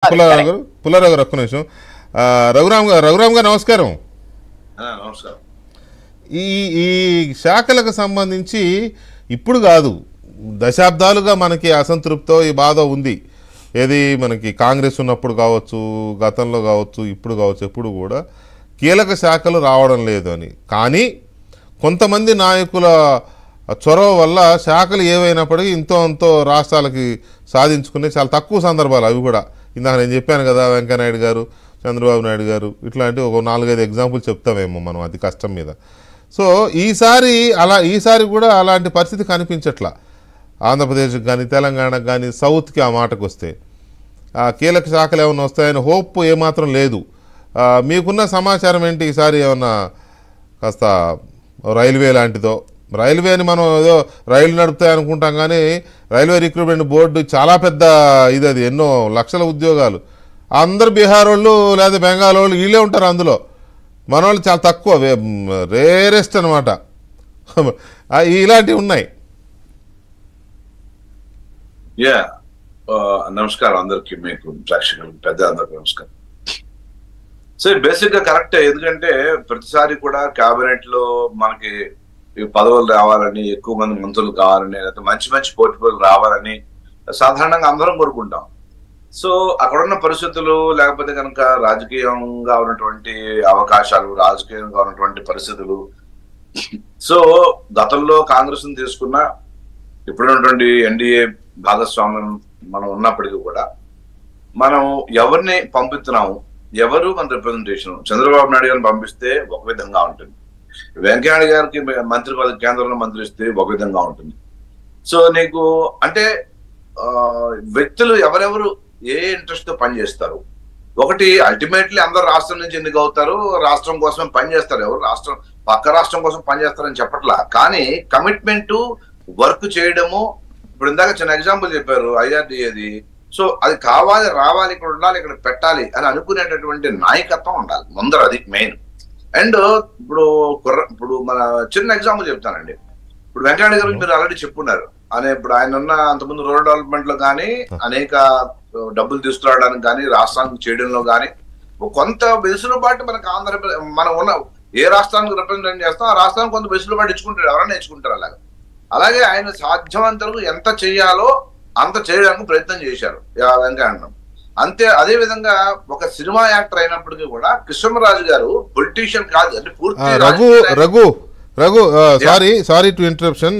పుల్లారావు గారు ఒక్క నిమిషం. రఘురామ్ గారు నమస్కారం. నమస్కారం. ఈ ఈ శాఖలకు సంబంధించి ఇప్పుడు కాదు, దశాబ్దాలుగా మనకి అసంతృప్తో ఈ బాధ ఉంది. ఏది మనకి కాంగ్రెస్ ఉన్నప్పుడు కావచ్చు, గతంలో కావచ్చు, ఇప్పుడు కావచ్చు, ఎప్పుడు కూడా కీలక శాఖలు రావడం లేదు అని. కానీ కొంతమంది నాయకుల చొరవ వల్ల శాఖలు ఏవైనప్పటికీ ఇంతో రాష్ట్రాలకి సాధించుకునే చాలా తక్కువ సందర్భాలు అవి కూడా. ఇందాక నేను చెప్పాను కదా, వెంకయ్యనాయుడు గారు, చంద్రబాబు నాయుడు గారు, ఇట్లాంటి ఒక 4-5 ఎగ్జాంపుల్ చెప్తామేమో మనం అది కష్టం మీద. సో ఈసారి కూడా అలాంటి పరిస్థితి కనిపించట్లా. ఆంధ్రప్రదేశ్కి కానీ, తెలంగాణకు కానీ, సౌత్కి ఆ మాటకు వస్తే కీలక శాఖలు ఏమైనా వస్తాయని హోప్ ఏమాత్రం లేదు. మీకున్న సమాచారం ఏంటి? ఈసారి ఏమన్నా కాస్త రైల్వే లాంటిదో, రైల్వేని మనం ఏదో రైలు నడుపుతాయి అనుకుంటాం, కానీ రైల్వే రిక్రూట్మెంట్ బోర్డు చాలా పెద్ద ఇది, అది ఎన్నో లక్షల ఉద్యోగాలు. అందరు బీహార్ వాళ్ళు లేదా బెంగాల్ వాళ్ళు వీళ్ళే ఉంటారు అందులో. మన వాళ్ళు చాలా తక్కువ, రేరెస్ట్ అనమాట. ఇలాంటివి ఉన్నాయి. నమస్కారం అందరికి, మీకు ప్రేక్షకులకు, పెద్ద అందరికి నమస్కారం. సో బేసిక్ గా కరెక్టే, ఎందుకంటే ప్రతిసారి కూడా కేబినెట్ లో మనకి పదవులు రావాలని, ఎక్కువ మంది మంత్రులు కావాలని, లేకపోతే మంచి మంచి పోర్ట్ఫోలియోలు రావాలని సాధారణంగా అందరం కోరుకుంటాం. సో అక్కడున్న పరిస్థితులు, లేకపోతే కనుక రాజకీయంగా ఉన్నటువంటి అవకాశాలు, రాజకీయంగా ఉన్నటువంటి పరిస్థితులు. సో గతంలో కాంగ్రెస్ ని తీసుకున్న, ఇప్పుడున్నటువంటి ఎన్డీఏ భాగస్వామ్యం మనం ఉన్నప్పటికీ కూడా మనం ఎవరిని పంపిస్తున్నాము, ఎవరు మన రిప్రజెంటేషన్. చంద్రబాబు నాయుడు గారిని పంపిస్తే ఒక విధంగా ఉంటుంది, వెంకయ్యనాయుడు గారికి మంత్రి పదవి కేంద్రంలో మంత్రి ఇస్తే ఒక విధంగా ఉంటుంది. సో నీకు అంటే వ్యక్తులు ఎవరెవరు ఏ ఇంట్రెస్ట్ తో పనిచేస్తారు. ఒకటి, అల్టిమేట్లీ అందరు రాష్ట్రం నుంచి ఎన్నిక అవుతారు, రాష్ట్రం కోసం పనిచేస్తారు. ఎవరు రాష్ట్రం పక్క రాష్ట్రం కోసం పనిచేస్తారని చెప్పట్లా, కానీ కమిట్మెంట్, వర్క్ చేయడము. ఇప్పుడు ఇందాక చిన్న ఎగ్జాంపుల్ చెప్పారు ఐఆర్డీఏది. సో అది కావాలి, రావాలి, ఇక్కడ ఉండాలి, ఇక్కడ పెట్టాలి అని అనుకునేటటువంటి నాయకత్వం ఉండాలి ముందర, అది మెయిన్. అండ్ ఇప్పుడు మన చిన్న ఎగ్జాంపుల్ చెప్తానండి. ఇప్పుడు వెంకయ్యనాయుడు గారు మీరు ఆల్రెడీ చెప్పున్నారు అనే, ఇప్పుడు ఆయన ఉన్న అంతకుముందు రూరల్ డెవలప్మెంట్ లో కానీ, అనేక డబ్బులు తీసుకురావడానికి కానీ, రాష్ట్రానికి చేయడంలో కానీ కొంత వెసులుబాటు మనకు మనం ఉన్న ఏ రాష్ట్రానికి రిప్రజెంట్ చేస్తాం ఆ రాష్ట్రానికి కొంత వెసులుబాటు ఇచ్చుకుంటారు, ఎవరైనా ఇచ్చుకుంటారు. అలాగే ఆయన సాధ్యమంత వరకు ఎంత చేయాలో అంత చేయడానికి ప్రయత్నం చేశారు వెంకయ్య. అంతే, అదే విధంగా ఒక సినిమా యాక్టర్ అయినప్పటికీ కూడా కృష్ణరాజు గారు పొలిటీషియన్ కాదు, అంటే పూర్తి రఘు సారీ టు ఇంటరప్షన్.